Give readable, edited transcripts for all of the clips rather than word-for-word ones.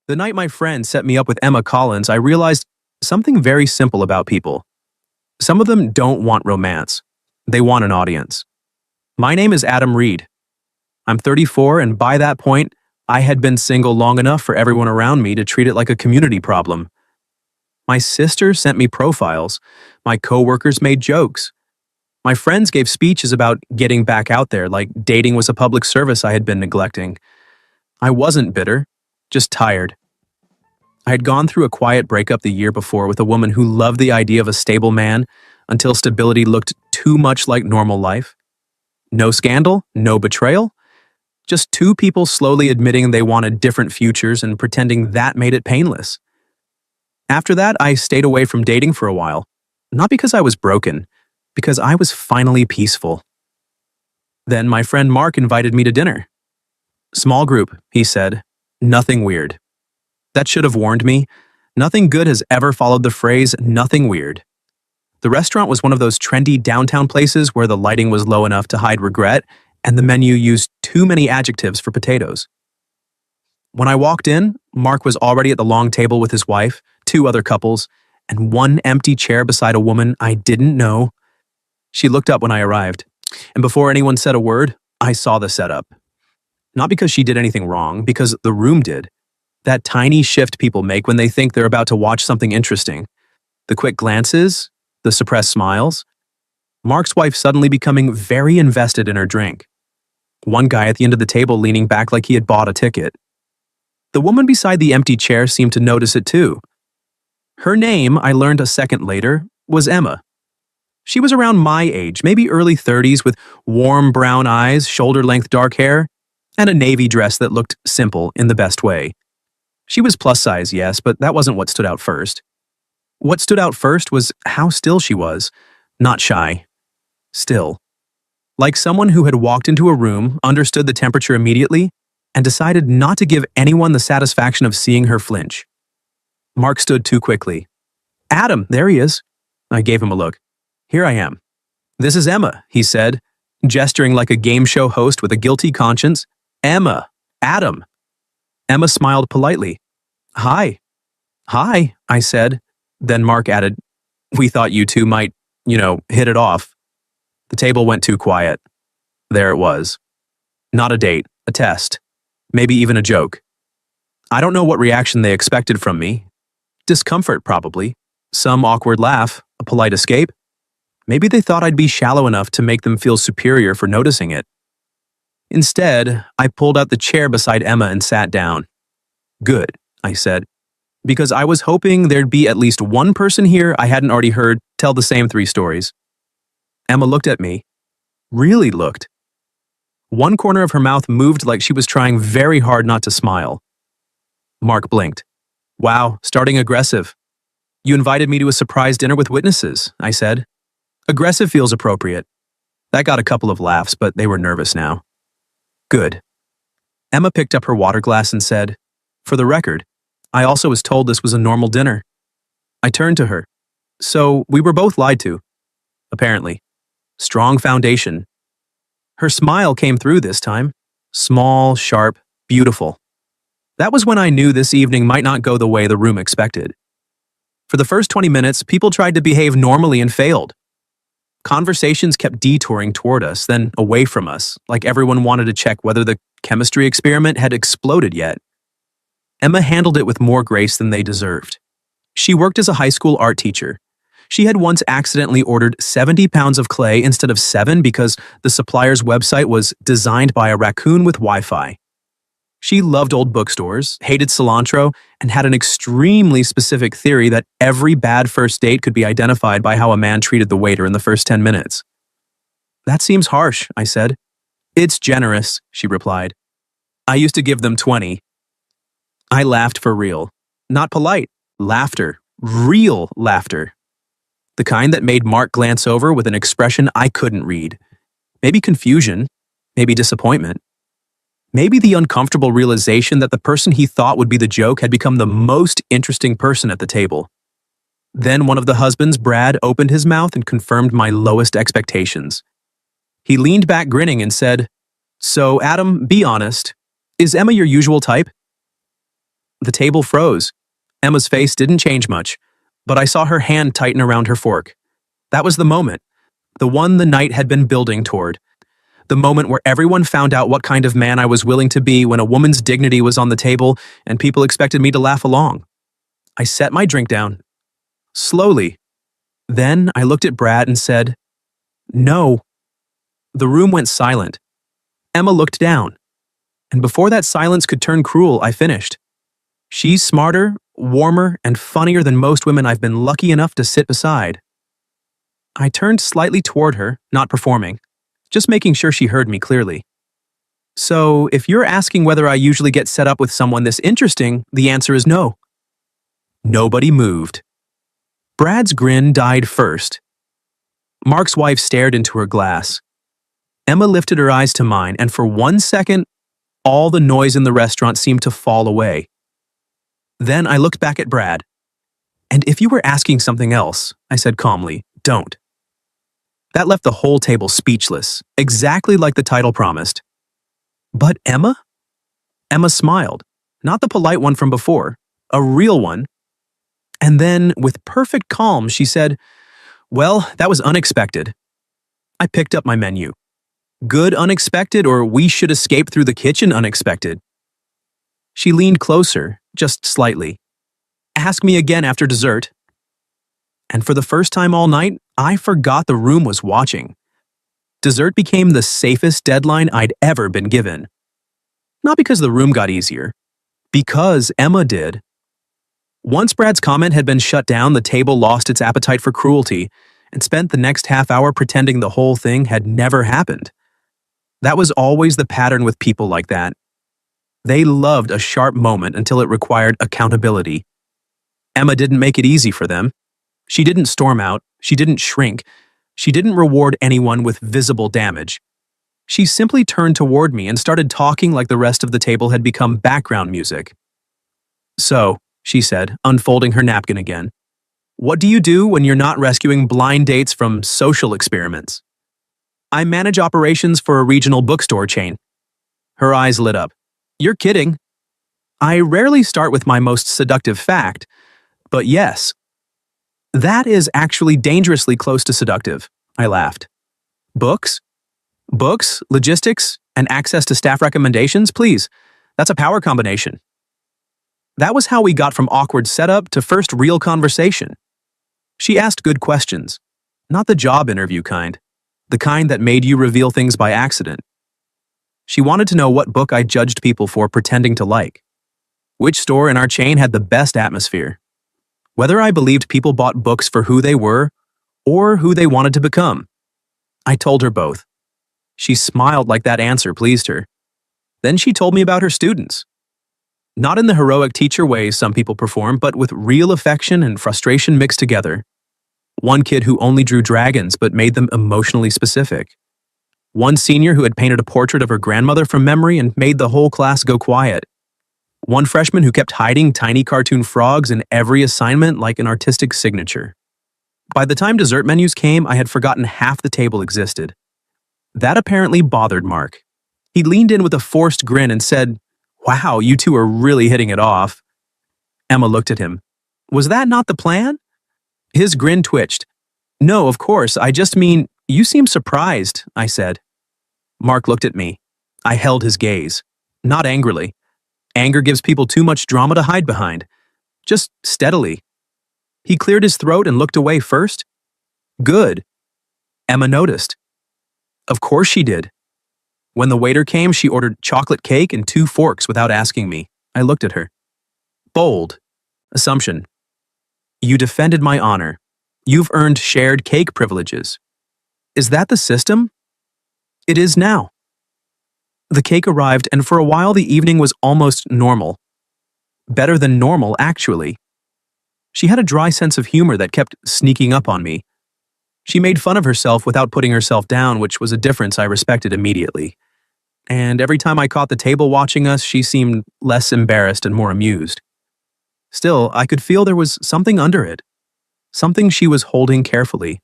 The night my friend set me up with Emma Collins, I realized something very simple about people. Some of them don't want romance. They want an audience. My name is Adam Reed. I'm 34, and by that point, I had been single long enough for everyone around me to treat it like a community problem. My sister sent me profiles. My coworkers made jokes. My friends gave speeches about getting back out there, like dating was a public service I had been neglecting. I wasn't bitter, just tired. I had gone through a quiet breakup the year before with a woman who loved the idea of a stable man until stability looked too much like normal life. No scandal, no betrayal, just two people slowly admitting they wanted different futures and pretending that made it painless. After that, I stayed away from dating for a while, not because I was broken, because I was finally peaceful. Then my friend Mark invited me to dinner. Small group, he said, nothing weird. That should have warned me. Nothing good has ever followed the phrase, nothing weird. The restaurant was one of those trendy downtown places where the lighting was low enough to hide regret, and the menu used too many adjectives for potatoes. When I walked in, Mark was already at the long table with his wife, two other couples, and one empty chair beside a woman I didn't know. She looked up when I arrived, and before anyone said a word, I saw the setup. Not because she did anything wrong, because the room did. That tiny shift people make when they think they're about to watch something interesting. The quick glances, the suppressed smiles. Mark's wife suddenly becoming very invested in her drink. One guy at the end of the table leaning back like he had bought a ticket. The woman beside the empty chair seemed to notice it too. Her name, I learned a second later, was Emma. She was around my age, maybe early 30s, with warm brown eyes, shoulder-length dark hair, and a navy dress that looked simple in the best way. She was plus size, yes, but that wasn't what stood out first. What stood out first was how still she was, not shy. Still. Like someone who had walked into a room, understood the temperature immediately, and decided not to give anyone the satisfaction of seeing her flinch. Mark stood too quickly. Adam, there he is. I gave him a look. Here I am. This is Emma, he said, gesturing like a game show host with a guilty conscience. Emma, Adam. Emma smiled politely. Hi. Hi, I said. Then Mark added, we thought you two might, hit it off. The table went too quiet. There it was. Not a date, a test. Maybe even a joke. I don't know what reaction they expected from me. Discomfort, probably. Some awkward laugh, a polite escape. Maybe they thought I'd be shallow enough to make them feel superior for noticing it. Instead, I pulled out the chair beside Emma and sat down. Good, I said, because I was hoping there'd be at least one person here I hadn't already heard tell the same three stories. Emma looked at me. Really looked. One corner of her mouth moved like she was trying very hard not to smile. Mark blinked. Wow, starting aggressive. You invited me to a surprise dinner with witnesses, I said. Aggressive feels appropriate. That got a couple of laughs, but they were nervous now. Good. Emma picked up her water glass and said, for the record, I also was told this was a normal dinner. I turned to her. So we were both lied to. Apparently. Strong foundation. Her smile came through this time. Small, sharp, beautiful. That was when I knew this evening might not go the way the room expected. For the first 20 minutes, people tried to behave normally and failed. Conversations kept detouring toward us, then away from us, like everyone wanted to check whether the chemistry experiment had exploded yet. Emma handled it with more grace than they deserved. She worked as a high school art teacher. She had once accidentally ordered 70 pounds of clay instead of 7 because the supplier's website was designed by a raccoon with Wi-Fi. She loved old bookstores, hated cilantro, and had an extremely specific theory that every bad first date could be identified by how a man treated the waiter in the first 10 minutes. That seems harsh, I said. It's generous, she replied. I used to give them 20. I laughed for real. Not polite. Laughter. Real laughter. The kind that made Mark glance over with an expression I couldn't read. Maybe confusion. Maybe disappointment. Maybe the uncomfortable realization that the person he thought would be the joke had become the most interesting person at the table. Then one of the husbands, Brad, opened his mouth and confirmed my lowest expectations. He leaned back grinning and said, So, Adam, be honest. Is Emma your usual type? The table froze. Emma's face didn't change much, but I saw her hand tighten around her fork. That was the moment, the one the night had been building toward. The moment where everyone found out what kind of man I was willing to be when a woman's dignity was on the table and people expected me to laugh along. I set my drink down, slowly. Then I looked at Brad and said, "No." The room went silent. Emma looked down. And before that silence could turn cruel, I finished. "She's smarter, warmer, and funnier than most women I've been lucky enough to sit beside." I turned slightly toward her, not performing, just making sure she heard me clearly. "So, if you're asking whether I usually get set up with someone this interesting, the answer is no." Nobody moved. Brad's grin died first. Mark's wife stared into her glass. Emma lifted her eyes to mine, and for 1 second, all the noise in the restaurant seemed to fall away. Then I looked back at Brad. "And if you were asking something else," I said calmly, "don't." That left the whole table speechless, exactly like the title promised. "But Emma?" Emma smiled, not the polite one from before, a real one. And then, with perfect calm, she said, "Well, that was unexpected." I picked up my menu. Good unexpected, or we should escape through the kitchen unexpected? She leaned closer, just slightly. "Ask me again after dessert." And for the first time all night, I forgot the room was watching. Dessert became the safest deadline I'd ever been given. Not because the room got easier, because Emma did. Once Brad's comment had been shut down, the table lost its appetite for cruelty and spent the next half hour pretending the whole thing had never happened. That was always the pattern with people like that. They loved a sharp moment until it required accountability. Emma didn't make it easy for them. She didn't storm out. She didn't shrink. She didn't reward anyone with visible damage. She simply turned toward me and started talking like the rest of the table had become background music. "So," she said, unfolding her napkin again, "what do you do when you're not rescuing blind dates from social experiments?" "I manage operations for a regional bookstore chain." Her eyes lit up. "You're kidding." "I rarely start with my most seductive fact, but yes. That is actually dangerously close to seductive," I laughed. "Books? Books, logistics, and access to staff recommendations? Please, that's a power combination." That was how we got from awkward setup to first real conversation. She asked good questions, not the job interview kind, the kind that made you reveal things by accident. She wanted to know what book I judged people for pretending to like, which store in our chain had the best atmosphere, whether I believed people bought books for who they were or who they wanted to become. I told her both. She smiled like that answer pleased her. Then she told me about her students. Not in the heroic teacher way some people perform, but with real affection and frustration mixed together. One kid who only drew dragons but made them emotionally specific. One senior who had painted a portrait of her grandmother from memory and made the whole class go quiet. One freshman who kept hiding tiny cartoon frogs in every assignment like an artistic signature. By the time dessert menus came, I had forgotten half the table existed. That apparently bothered Mark. He leaned in with a forced grin and said, "Wow, you two are really hitting it off." Emma looked at him. "Was that not the plan?" His grin twitched. "No, of course, I just mean, you seem surprised," I said. Mark looked at me. I held his gaze. Not angrily. Anger gives people too much drama to hide behind. Just steadily. He cleared his throat and looked away first. "Good." Emma noticed. Of course she did. When the waiter came, she ordered chocolate cake and 2 forks without asking me. I looked at her. Bold. Assumption. "You defended my honor. You've earned shared cake privileges." Is that the system? It is now. The cake arrived, and for a while the evening was almost normal. Better than normal, actually. She had a dry sense of humor that kept sneaking up on me. She made fun of herself without putting herself down, which was a difference I respected immediately. And every time I caught the table watching us, she seemed less embarrassed and more amused. Still, I could feel there was something under it. Something she was holding carefully.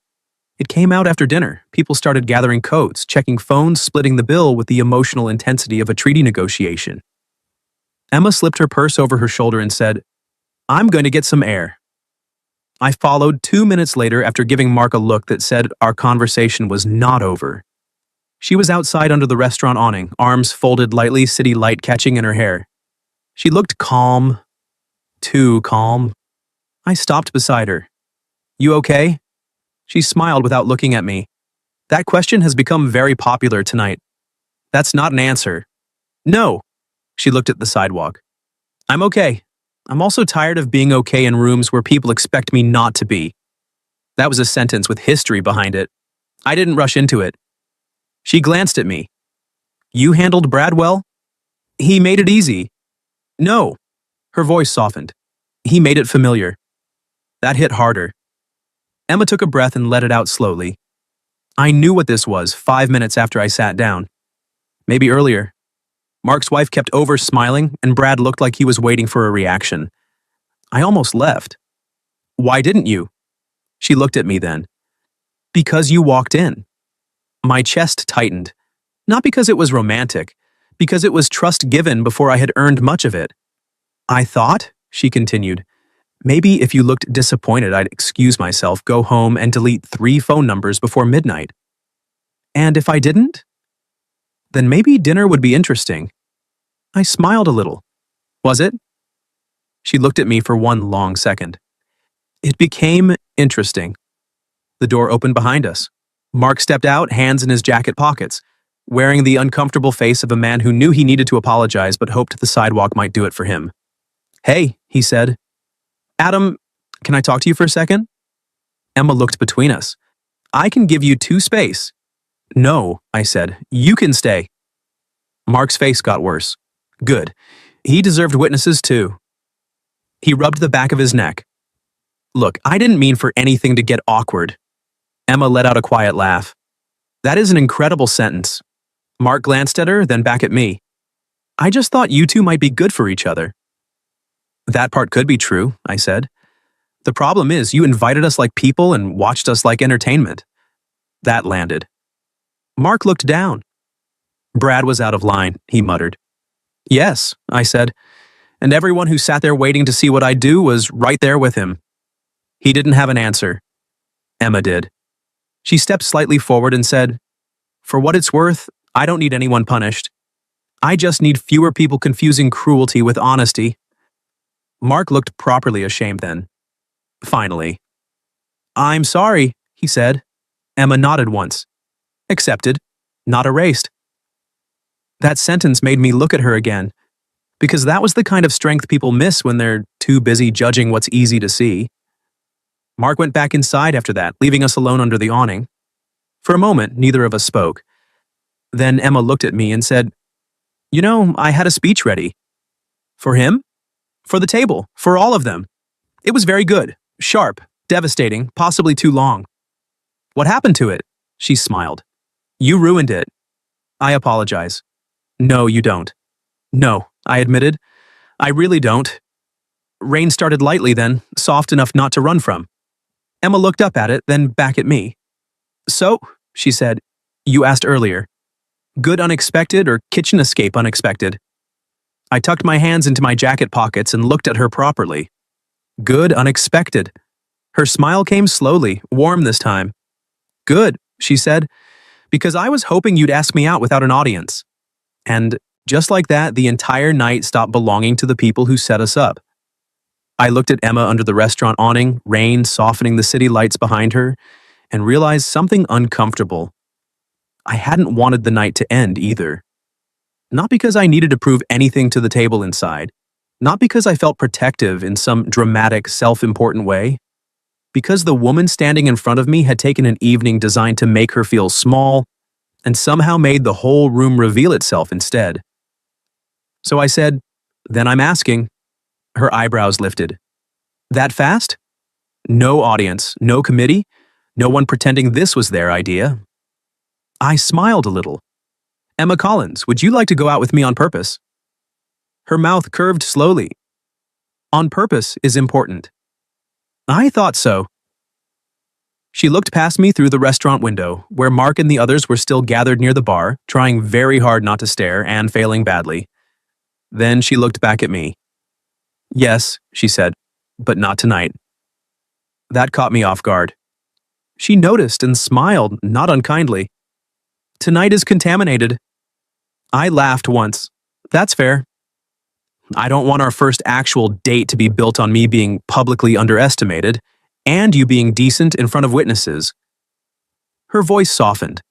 It came out after dinner. People started gathering coats, checking phones, splitting the bill with the emotional intensity of a treaty negotiation. Emma slipped her purse over her shoulder and said, "I'm going to get some air." I followed 2 minutes later after giving Mark a look that said our conversation was not over. She was outside under the restaurant awning, arms folded lightly, city light catching in her hair. She looked calm, too calm. I stopped beside her. "You okay?" She smiled without looking at me. "That question has become very popular tonight." "That's not an answer." "No." She looked at the sidewalk. "I'm okay. I'm also tired of being okay in rooms where people expect me not to be." That was a sentence with history behind it. I didn't rush into it. She glanced at me. "You handled Brad well?" "He made it easy." "No." Her voice softened. "He made it familiar." That hit harder. Emma took a breath and let it out slowly. I knew what this was 5 minutes after I sat down. Maybe earlier. Mark's wife kept over smiling, and Brad looked like he was waiting for a reaction. I almost left. "Why didn't you?" She looked at me then. "Because you walked in." My chest tightened. Not because it was romantic, because it was trust given before I had earned much of it. "I thought," she continued, "maybe if you looked disappointed, I'd excuse myself, go home, and delete 3 phone numbers before midnight. And if I didn't? Then maybe dinner would be interesting." I smiled a little. "Was it?" She looked at me for one long second. "It became interesting." The door opened behind us. Mark stepped out, hands in his jacket pockets, wearing the uncomfortable face of a man who knew he needed to apologize but hoped the sidewalk might do it for him. "Hey," he said. "Adam, can I talk to you for a second?" Emma looked between us. "I can give you 2 space." "No," I said. "You can stay." Mark's face got worse. Good. He deserved witnesses too. He rubbed the back of his neck. "Look, I didn't mean for anything to get awkward." Emma let out a quiet laugh. "That is an incredible sentence." Mark glanced at her, then back at me. "I just thought you two might be good for each other." "That part could be true," I said. "The problem is you invited us like people and watched us like entertainment." That landed. Mark looked down. "Brad was out of line," he muttered. "Yes," I said, "and everyone who sat there waiting to see what I'd do was right there with him." He didn't have an answer. Emma did. She stepped slightly forward and said, "For what it's worth, I don't need anyone punished. I just need fewer people confusing cruelty with honesty." Mark looked properly ashamed then. Finally. "I'm sorry," he said. Emma nodded once. Accepted, not erased. That sentence made me look at her again, because that was the kind of strength people miss when they're too busy judging what's easy to see. Mark went back inside after that, leaving us alone under the awning. For a moment, neither of us spoke. Then Emma looked at me and said, "You know, I had a speech ready." "For him?" "For the table, for all of them. It was very good, sharp, devastating, possibly too long." "What happened to it?" She smiled. "You ruined it." "I apologize." "No, you don't." "No," I admitted. "I really don't." Rain started lightly then, soft enough not to run from. Emma looked up at it, then back at me. "So," she said, "you asked earlier. Good unexpected or kitchen escape unexpected?" I tucked my hands into my jacket pockets and looked at her properly. Good unexpected. Her smile came slowly, warm this time. "Good," she said, "because I was hoping you'd ask me out without an audience." And just like that, the entire night stopped belonging to the people who set us up. I looked at Emma under the restaurant awning, rain softening the city lights behind her, and realized something uncomfortable. I hadn't wanted the night to end either. Not because I needed to prove anything to the table inside, not because I felt protective in some dramatic, self-important way, because the woman standing in front of me had taken an evening designed to make her feel small and somehow made the whole room reveal itself instead. So I said, "Then I'm asking." Her eyebrows lifted. "That fast?" No audience, no committee, no one pretending this was their idea. I smiled a little. "Emma Collins, would you like to go out with me on purpose?" Her mouth curved slowly. "On purpose is important." I thought so. She looked past me through the restaurant window, where Mark and the others were still gathered near the bar, trying very hard not to stare and failing badly. Then she looked back at me. Yes, she said, but not tonight. That caught me off guard. She noticed and smiled, not unkindly. Tonight is contaminated. I laughed once. That's fair. I don't want our first actual date to be built on me being publicly underestimated and you being decent in front of witnesses. Her voice softened.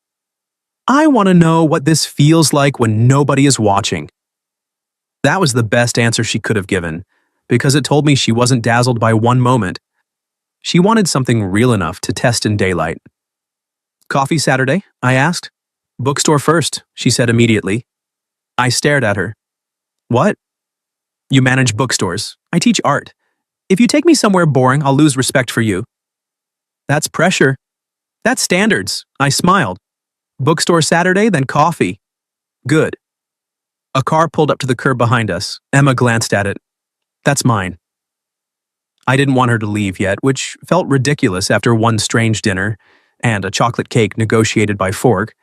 I want to know what this feels like when nobody is watching. That was the best answer she could have given, because it told me she wasn't dazzled by one moment. She wanted something real enough to test in daylight. Coffee Saturday? I asked. Bookstore first, she said immediately. I stared at her. What? You manage bookstores. I teach art. If you take me somewhere boring, I'll lose respect for you. That's pressure. That's standards. I smiled. Bookstore Saturday, then coffee. Good. A car pulled up to the curb behind us. Emma glanced at it. That's mine. I didn't want her to leave yet, which felt ridiculous after one strange dinner and a chocolate cake negotiated by fork,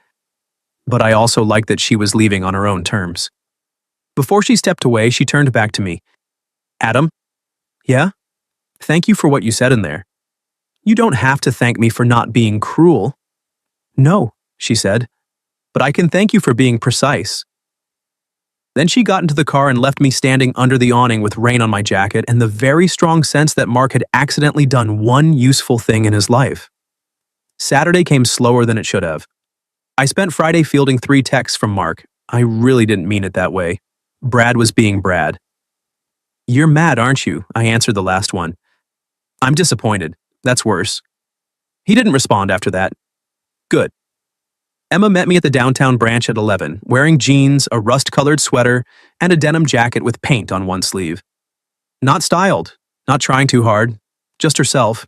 but I also liked that she was leaving on her own terms. Before she stepped away, she turned back to me. Adam? Yeah? Thank you for what you said in there. You don't have to thank me for not being cruel. No, she said, but I can thank you for being precise. Then she got into the car and left me standing under the awning with rain on my jacket and the very strong sense that Mark had accidentally done one useful thing in his life. Saturday came slower than it should have. I spent Friday fielding 3 texts from Mark. I really didn't mean it that way. Brad was being Brad. You're mad, aren't you? I answered the last one. I'm disappointed. That's worse. He didn't respond after that. Good. Emma met me at the downtown branch at 11, wearing jeans, a rust-colored sweater, and a denim jacket with paint on one sleeve. Not styled, not trying too hard, just herself.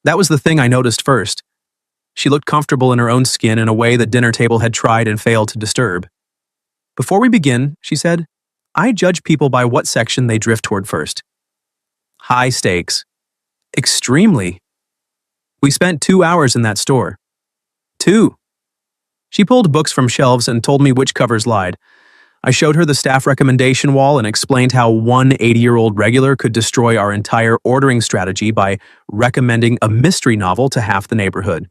That was the thing I noticed first. She looked comfortable in her own skin in a way the dinner table had tried and failed to disturb. Before we begin, she said, I judge people by what section they drift toward first. High stakes. Extremely. We spent 2 hours in that store. 2. She pulled books from shelves and told me which covers lied. I showed her the staff recommendation wall and explained how one 80-year-old regular could destroy our entire ordering strategy by recommending a mystery novel to half the neighborhood.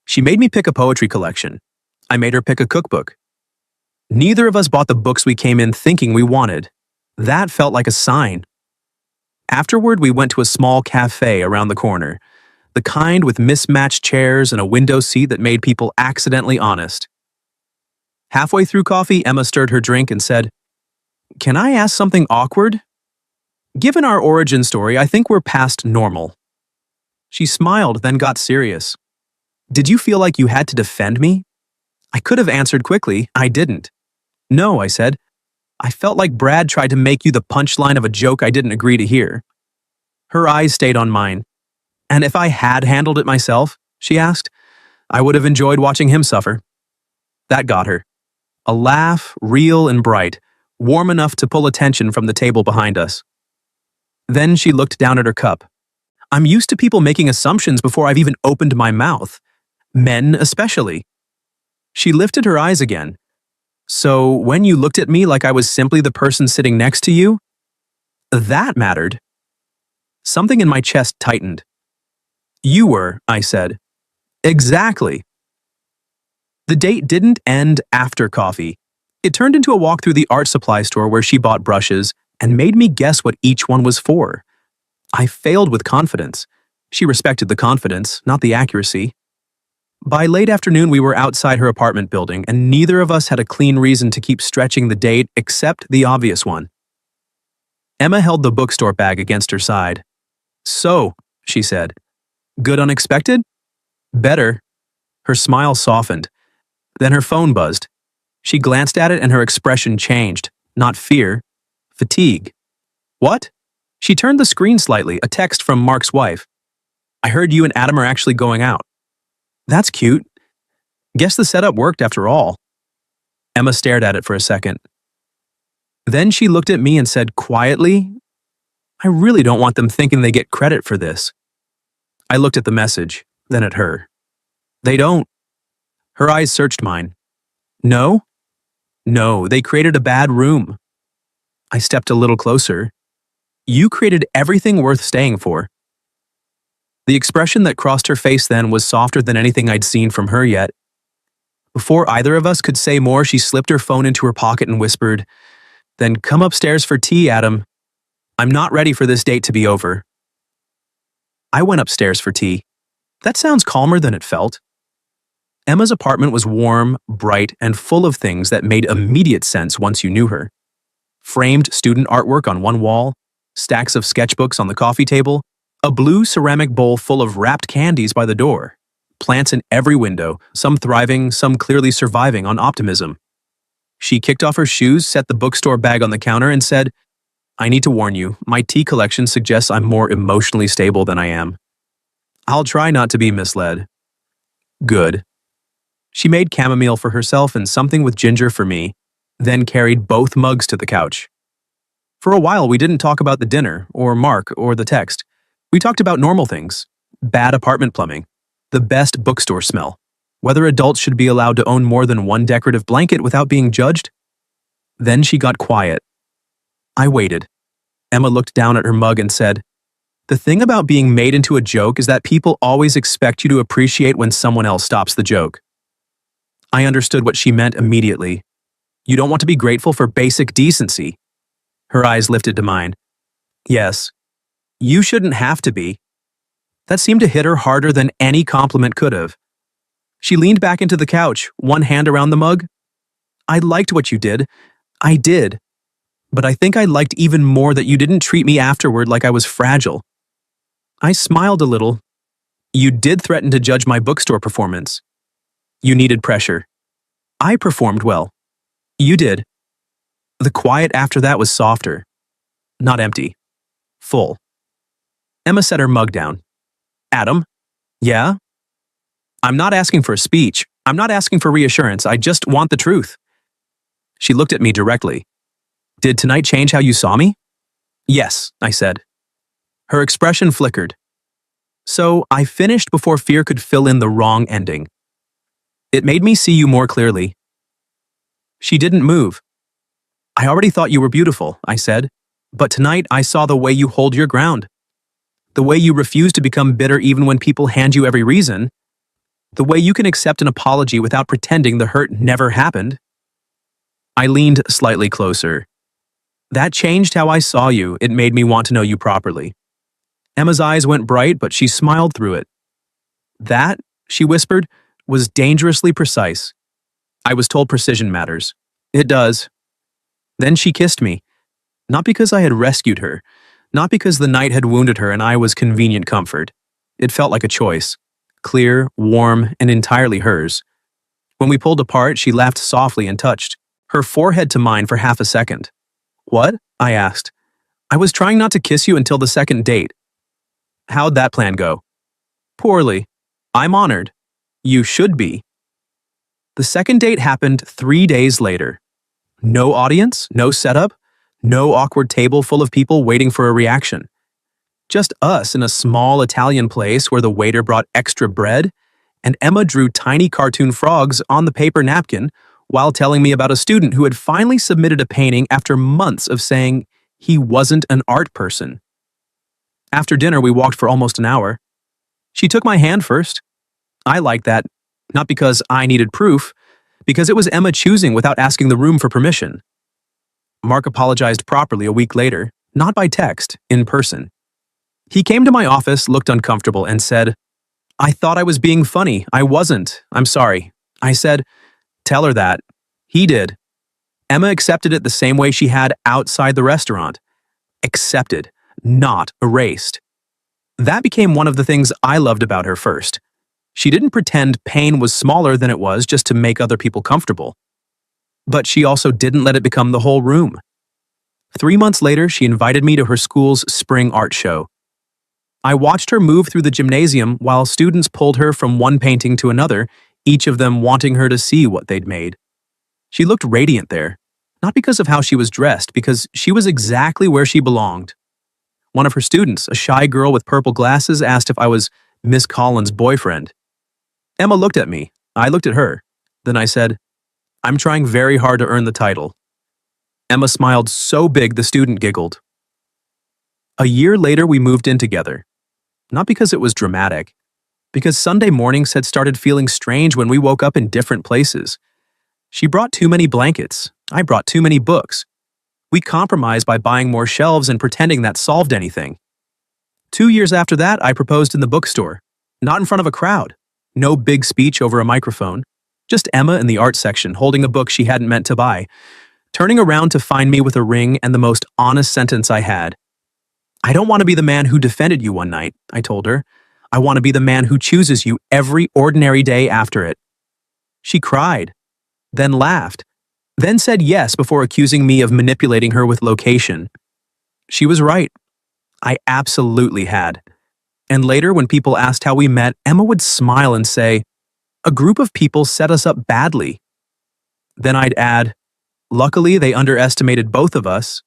She made me pick a poetry collection. I made her pick a cookbook. Neither of us bought the books we came in thinking we wanted. That felt like a sign. Afterward, we went to a small cafe around the corner, the kind with mismatched chairs and a window seat that made people accidentally honest. Halfway through coffee, Emma stirred her drink and said, Can I ask something awkward? Given our origin story, I think we're past normal. She smiled, then got serious. Did you feel like you had to defend me? I could have answered quickly. I didn't. No, I said. I felt like Brad tried to make you the punchline of a joke I didn't agree to hear. Her eyes stayed on mine. And if I had handled it myself, she asked, I would have enjoyed watching him suffer. That got her. A laugh, real and bright, warm enough to pull attention from the table behind us. Then she looked down at her cup. I'm used to people making assumptions before I've even opened my mouth. Men especially. She lifted her eyes again. So when you looked at me like I was simply the person sitting next to you, that mattered. Something in my chest tightened. You were, I said. Exactly. The date didn't end after coffee. It turned into a walk through the art supply store where she bought brushes and made me guess what each one was for. I failed with confidence. She respected the confidence, not the accuracy. By late afternoon, we were outside her apartment building, and neither of us had a clean reason to keep stretching the date except the obvious one. Emma held the bookstore bag against her side. So, she said, good unexpected? Better. Her smile softened. Then her phone buzzed. She glanced at it and her expression changed. Not fear. Fatigue. What? She turned the screen slightly, a text from Mark's wife. I heard you and Adam are actually going out. That's cute. Guess the setup worked after all. Emma stared at it for a second. Then she looked at me and said quietly, I really don't want them thinking they get credit for this. I looked at the message, then at her. They don't. Her eyes searched mine. No? No, they created a bad room. I stepped a little closer. You created everything worth staying for. The expression that crossed her face then was softer than anything I'd seen from her yet. Before either of us could say more, she slipped her phone into her pocket and whispered, "Then come upstairs for tea, Adam. I'm not ready for this date to be over." I went upstairs for tea. That sounds calmer than it felt. Emma's apartment was warm, bright, and full of things that made immediate sense once you knew her. Framed student artwork on one wall, stacks of sketchbooks on the coffee table, a blue ceramic bowl full of wrapped candies by the door, plants in every window, some thriving, some clearly surviving on optimism. She kicked off her shoes, set the bookstore bag on the counter, and said, "I need to warn you, my tea collection suggests I'm more emotionally stable than I am. I'll try not to be misled." Good. She made chamomile for herself and something with ginger for me, then carried both mugs to the couch. For a while, we didn't talk about the dinner, or Mark, or the text. We talked about normal things. Bad apartment plumbing. The best bookstore smell. Whether adults should be allowed to own more than one decorative blanket without being judged. Then she got quiet. I waited. Emma looked down at her mug and said, "The thing about being made into a joke is that people always expect you to appreciate when someone else stops the joke." I understood what she meant immediately. You don't want to be grateful for basic decency. Her eyes lifted to mine. Yes. You shouldn't have to be. That seemed to hit her harder than any compliment could have. She leaned back into the couch, one hand around the mug. "I liked what you did. I did. But I think I liked even more that you didn't treat me afterward like I was fragile." I smiled a little. "You did threaten to judge my bookstore performance. You needed pressure. I performed well. You did." The quiet after that was softer. Not empty. Full. Emma set her mug down. "Adam?" "Yeah?" "I'm not asking for a speech. I'm not asking for reassurance. I just want the truth." She looked at me directly. "Did tonight change how you saw me?" "Yes," I said. Her expression flickered. "So I finished before fear could fill in the wrong ending. It made me see you more clearly." She didn't move. "I already thought you were beautiful," I said, "but tonight I saw the way you hold your ground. The way you refuse to become bitter even when people hand you every reason. The way you can accept an apology without pretending the hurt never happened." I leaned slightly closer. "That changed how I saw you. It made me want to know you properly." Emma's eyes went bright, but she smiled through it. "That," she whispered, "was dangerously precise. I was told precision matters. It does." Then she kissed me. Not because I had rescued her. Not because the night had wounded her and I was convenient comfort. It felt like a choice. Clear, warm, and entirely hers. When we pulled apart, she laughed softly and touched her forehead to mine for half a second. "What?" I asked. "I was trying not to kiss you until the second date." "How'd that plan go?" "Poorly. I'm honored. You should be." The second date happened 3 days later. No audience, no setup, no awkward table full of people waiting for a reaction. Just us in a small Italian place where the waiter brought extra bread, and Emma drew tiny cartoon frogs on the paper napkin while telling me about a student who had finally submitted a painting after months of saying he wasn't an art person. After dinner, we walked for almost an hour. She took my hand first. I liked that, not because I needed proof, because it was Emma choosing without asking the room for permission. Mark apologized properly a week later, not by text, in person. He came to my office, looked uncomfortable, and said, "I thought I was being funny. I wasn't. I'm sorry." I said, "Tell her that." He did. Emma accepted it the same way she had outside the restaurant. Accepted, not erased. That became one of the things I loved about her first. She didn't pretend pain was smaller than it was just to make other people comfortable. But she also didn't let it become the whole room. 3 months later, she invited me to her school's spring art show. I watched her move through the gymnasium while students pulled her from one painting to another, each of them wanting her to see what they'd made. She looked radiant there, not because of how she was dressed, because she was exactly where she belonged. One of her students, a shy girl with purple glasses, asked if I was Miss Collins' boyfriend. Emma looked at me. I looked at her. Then I said, "I'm trying very hard to earn the title." Emma smiled so big the student giggled. A year later, we moved in together. Not because it was dramatic, because Sunday mornings had started feeling strange when we woke up in different places. She brought too many blankets. I brought too many books. We compromised by buying more shelves and pretending that solved anything. 2 years after that, I proposed in the bookstore. Not in front of a crowd. No big speech over a microphone. Just Emma in the art section holding a book she hadn't meant to buy, turning around to find me with a ring and the most honest sentence I had. "I don't want to be the man who defended you one night," I told her. "I want to be the man who chooses you every ordinary day after it." She cried, then laughed, then said yes before accusing me of manipulating her with location. She was right. I absolutely had. And later, when people asked how we met, Emma would smile and say, "A group of people set us up badly." Then I'd add, "Luckily, they underestimated both of us."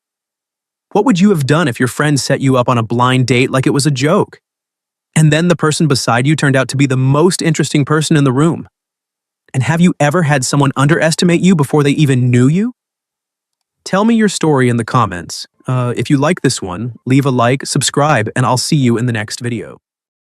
What would you have done if your friend set you up on a blind date like it was a joke? And then the person beside you turned out to be the most interesting person in the room. And have you ever had someone underestimate you before they even knew you? Tell me your story in the comments. If you like this one, leave a like, subscribe, and I'll see you in the next video.